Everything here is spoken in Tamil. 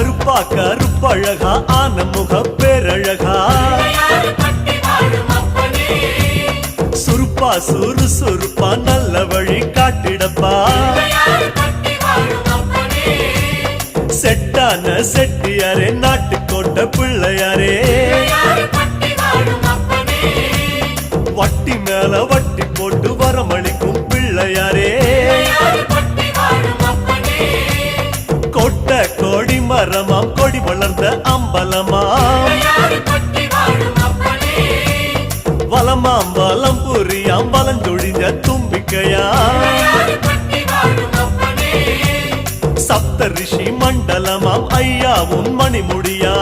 கருப்பா கருப்பழகா ஆன முக பேரழகா சுருப்பா சுறுசுறுப்பா நல்ல வழி காட்டிடப்பா செட்டான செட்டியாரே நாட்டுக்கோட்டை பிள்ளையாரே வட்டி மேல வட்டி போட்டு வரமளிக்கும் பிள்ளையாரே கொட்ட கோடி மரமாம் கொடி வளர்ந்த அம்பலமாம் வலமாம் வலம் புரியாம் வலஞ்சொழிஞ்ச தும்பிக்கையா சப்த ரிஷி மண்டலமாம் ஐயா உன் மணிமுடியா